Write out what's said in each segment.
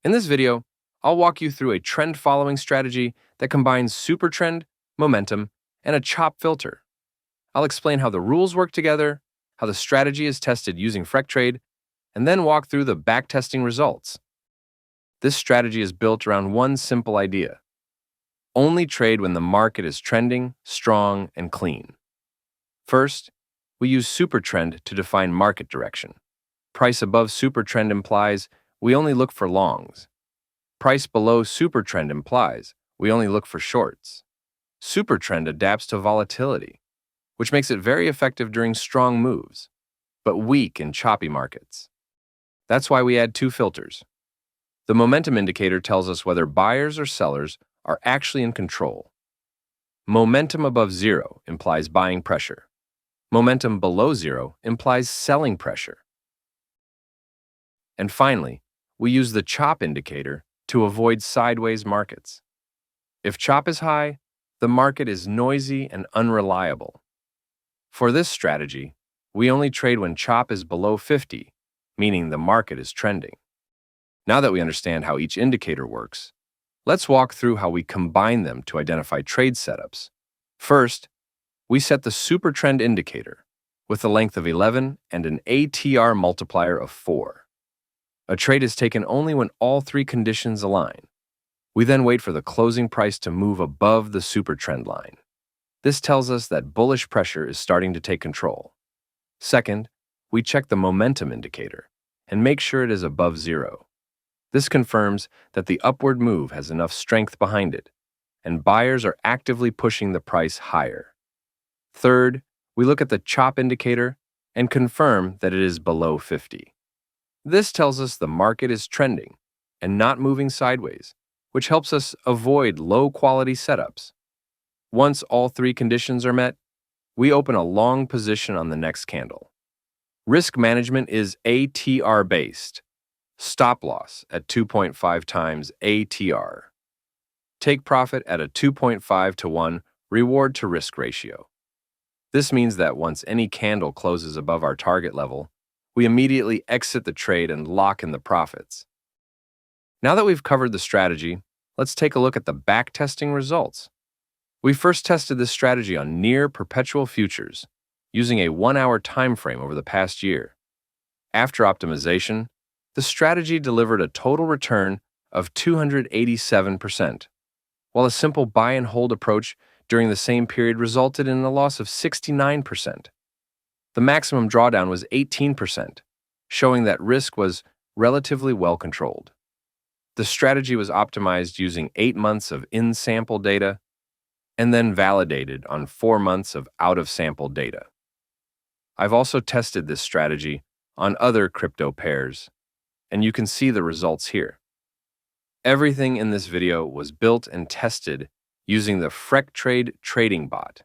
In this video, I'll walk you through a trend-following strategy that combines Supertrend, momentum, and a chop filter. I'll explain how the rules work together, how the strategy is tested using Freqtrade, and then walk through the backtesting results. This strategy is built around one simple idea. Only trade when the market is trending, strong, and clean. First, we use Supertrend to define market direction. Price above Supertrend implies we only look for longs. Price below Supertrend implies we only look for shorts. Supertrend adapts to volatility, which makes it very effective during strong moves, but weak in choppy markets. That's why we add two filters. The momentum indicator tells us whether buyers or sellers are actually in control. Momentum above zero implies buying pressure. Momentum below zero implies selling pressure. And finally, we use the chop indicator to avoid sideways markets. If chop is high, the market is noisy and unreliable. For this strategy, we only trade when chop is below 50, meaning the market is trending. Now that we understand how each indicator works, let's walk through how we combine them to identify trade setups. First, we set the Supertrend indicator with a length of 11 and an ATR multiplier of 4. A trade is taken only when all three conditions align. We then wait for the closing price to move above the Supertrend line. This tells us that bullish pressure is starting to take control. Second, we check the momentum indicator and make sure it is above zero. This confirms that the upward move has enough strength behind it, and buyers are actively pushing the price higher. Third, we look at the chop indicator and confirm that it is below 50. This tells us the market is trending and not moving sideways, which helps us avoid low-quality setups. Once all three conditions are met, we open a long position on the next candle. Risk management is ATR-based. Stop loss at 2.5 times ATR. Take profit at a 2.5 to 1 reward to risk ratio. This means that once any candle closes above our target level, we immediately exit the trade and lock in the profits. Now that we've covered the strategy, let's take a look at the backtesting results. We first tested this strategy on near perpetual futures, using a 1-hour time frame over the past year. After optimization, the strategy delivered a total return of 287%, while a simple buy and hold approach during the same period resulted in a loss of 69%. The maximum drawdown was 18%, showing that risk was relatively well controlled. The strategy was optimized using 8 months of in-sample data and then validated on 4 months of out-of-sample data. I've also tested this strategy on other crypto pairs, and you can see the results here. Everything in this video was built and tested using the Freqtrade trading bot.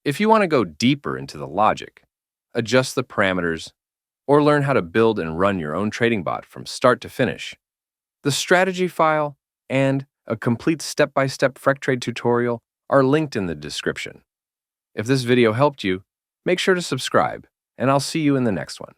If you want to go deeper into the logic, adjust the parameters, or learn how to build and run your own trading bot from start to finish, the strategy file and a complete step-by-step Freqtrade tutorial are linked in the description. If this video helped you, make sure to subscribe, and I'll see you in the next one.